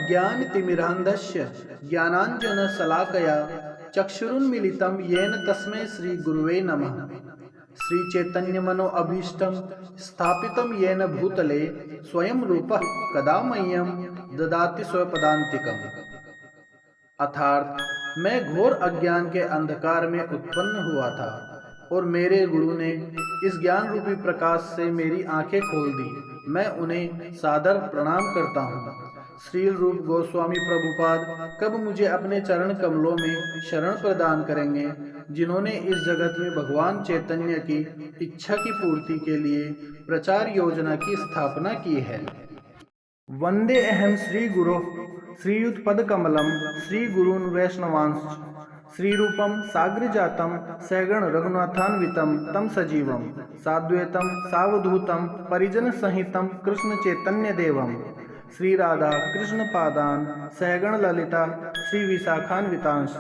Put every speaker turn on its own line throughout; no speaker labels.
अज्ञानतिमिरान्धस्य ज्ञानाञ्जनशलाकया चक्षुरुन्मीलितं येन तस्मै श्रीगुरुवे नमः। श्रीचैतन्यमनोभीष्टं स्थापितं येन भूतले स्वयं रूपः कदा मह्यं ददाति स्वपदान्तिकम्। अर्थात मैं घोर अज्ञान के अंधकार में उत्पन्न हुआ था और मेरे गुरु ने इस ज्ञान रूपी प्रकाश से मेरी आंखें खोल दी। मैं उन्हें सादर प्रणाम करता हूँ। श्री रूप गोस्वामी प्रभुपाद कब मुझे अपने चरण कमलों में शरण प्रदान करेंगे, जिन्होंने इस जगत में भगवान चैतन्य की इच्छा की पूर्ति के लिए प्रचार योजना की स्थापना की है। वंदे अहम श्री गुरु श्रीयुतपद कमलम श्री गुरून् वैष्णवांश्च श्रीरूपम साग्रजातम सैगण रघुनाथान्वितम तम सजीवम साद्वैतम सावधूतम परिजन सहितम कृष्ण चैतन्य देवम श्री राधा कृष्ण पादान सैगण ललिता श्री विशाखान्वितांश।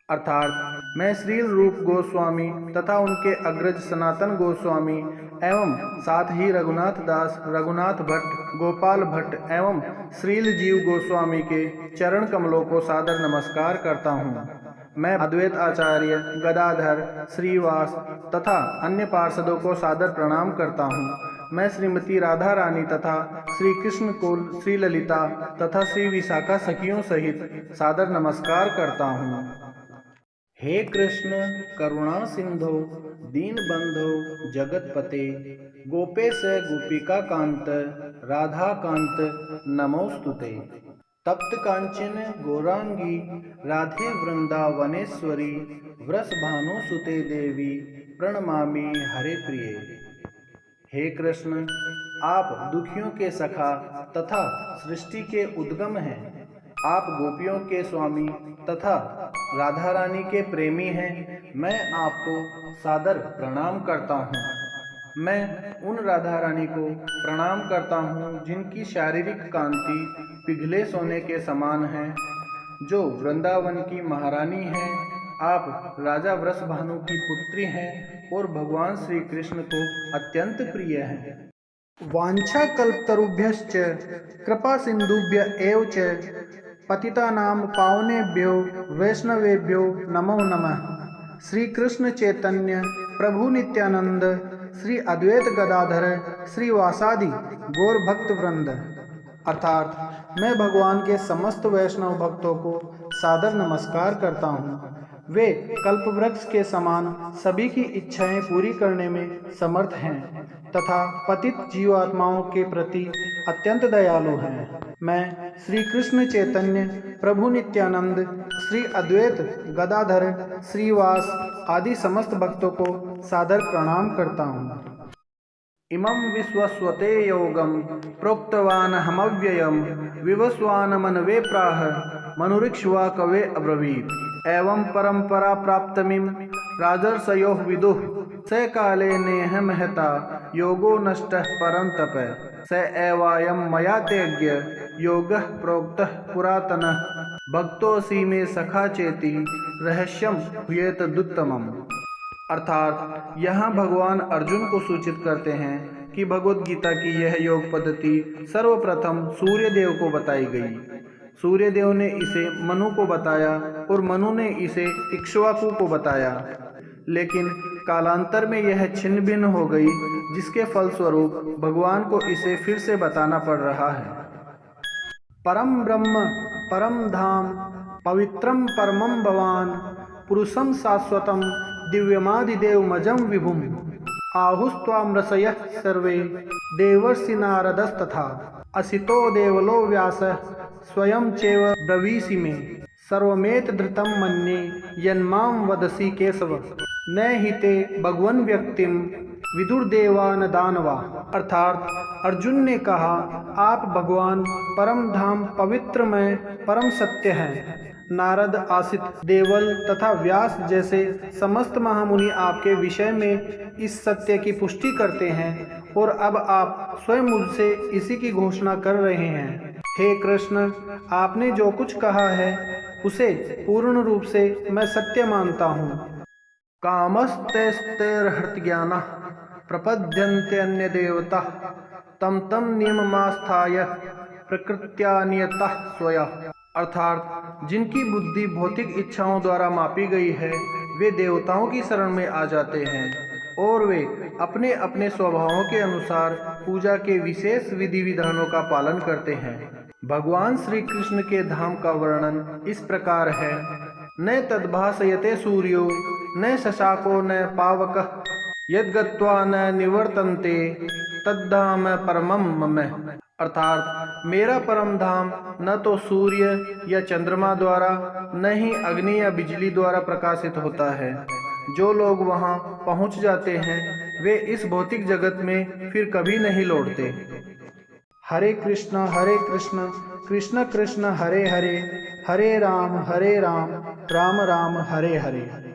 अर्थात मैं श्री रूप गोस्वामी तथा उनके अग्रज सनातन गोस्वामी एवं साथ ही रघुनाथ दास, रघुनाथ भट्ट, गोपाल भट्ट एवं श्रील जीव गोस्वामी के चरण कमलों को सादर नमस्कार करता हूँ। मैं अद्वैत आचार्य गदाधर, श्रीवास तथा अन्य पार्षदों को सादर प्रणाम करता हूँ। मैं श्रीमती राधा रानी तथा श्री कृष्ण कुल, श्री ललिता तथा श्री विशाखा सखियों सहित सादर नमस्कार करता हूँ। हे कृष्ण करुणा सिंधो दीनबंधो जगतपते गोपेश गोपिका कांत राधा कांत नमोस्तुते। तप्त कांचन गौरांगी राधे वृंदावनेश्वरी वृषभानुसुते देवी प्रणमामि हरे प्रिये। हे कृष्ण आप दुखियों के सखा तथा सृष्टि के उद्गम हैं। आप गोपियों के स्वामी तथा राधा रानी के प्रेमी हैं। मैं आपको सादर प्रणाम करता हूँ। मैं उन राधा रानी को प्रणाम करता हूँ जिनकी शारीरिक कांति पिघले सोने के समान है, जो वृंदावन की महारानी हैं। आप राजा वृषभानु की पुत्री हैं और भगवान श्री कृष्ण को अत्यंत प्रिय हैं। वांछा कल्पतरुभ्यश्च कृपा सिंधुभ्य एव च पतितानां पावनेभ्यो वैष्णवेभ्यो नमो नमः। श्री कृष्ण चैतन्य प्रभु नित्यानंद श्री अद्वैत गदाधर श्रीवासादि गौर भक्त वृंद। अर्थात मैं भगवान के समस्त वैष्णव भक्तों को सादर नमस्कार करता हूँ। वे कल्पवृक्ष के समान सभी की इच्छाएं पूरी करने में समर्थ हैं तथा पतित जीवात्माओं के प्रति अत्यंत दयालु हैं। मैं श्री कृष्ण चैतन्य प्रभु नित्यानंद श्री अद्वैत गदाधर श्रीवास आदि समस्त भक्तों को सादर प्रणाम करता हूँ। इमं विश्वस्वते योगं प्रोक्तवान हमव्ययं विवस्वान मनवे प्राह मनुरिक्ष्वा कवे अब्रवीत्। एवं परंपरा प्राप्तमिं राजर्षयो विदुः स काले नेह महता योगो नष्टः परं तप स एवायं मया तेज्ञ योगः प्रोक्तः पुरातनः भक्तोऽसि मे सखा चेति रहस्यं हुयेतदुत्तमम्। अर्थात यहाँ भगवान अर्जुन को सूचित करते हैं कि भगवत गीता की यह योग पद्धति सर्वप्रथम सूर्यदेव को बताई गई। सूर्यदेव ने इसे मनु को बताया और मनु ने इसे इक्ष्वाकु को बताया, लेकिन कालांतर में यह छिन्न भिन्न हो गई, जिसके फलस्वरूप भगवान को इसे फिर से बताना पड़ रहा है। परम ब्रह्म परम धाम पवित्रम परमं भवान पुरुषं शाश्वतं दिव्यमादिदेवमजं विभुम आहुस्त्वामृषयः सर्वे देवर्षि नारदस्तथा असितो देवलो व्यासः स्वयं चैव ब्रवीषि मे सर्वमेतद्धृतं मन्ये यन्मां वदसि केशव न हि ते भगवन् व्यक्तिं विदुर्देवा न दानवा। अर्थात अर्जुन ने कहा, आप भगवान परम धाम पवित्रमय परम सत्य हैं। नारद, आसित, देवल तथा व्यास जैसे समस्त महामुनि आपके विषय में इस सत्य की पुष्टि करते हैं और अब आप स्वयं मुझसे इसी की घोषणा कर रहे हैं। हे कृष्ण, आपने जो कुछ कहा है उसे पूर्ण रूप से मैं सत्य मानता हूँ। कामस्तैस्तैर्हृत ज्ञानः प्रपद्यन्ते अन्य देवता तम तम नियममास्थाय प्रकृत्यानियतः स्वया, अर्थात जिनकी बुद्धि भौतिक इच्छाओं द्वारा मापी गई है वे देवताओं की शरण में आ जाते हैं और वे अपने अपने स्वभावों के अनुसार पूजा के विशेष विधि विधानों का पालन करते हैं। भगवान श्री कृष्ण के धाम का वर्णन इस प्रकार है। न तद्भासयते सूर्यो न शशाको न पावकः यद्गत्वा न निवर्तन्ते तद्धाम परमं मम, अर्थात मेरा परम धाम न तो सूर्य या चंद्रमा द्वारा न ही अग्नि या बिजली द्वारा प्रकाशित होता है। जो लोग वहां पहुंच जाते हैं वे इस भौतिक जगत में फिर कभी नहीं लौटते। हरे कृष्ण कृष्ण कृष्ण हरे हरे, हरे राम राम राम हरे हरे।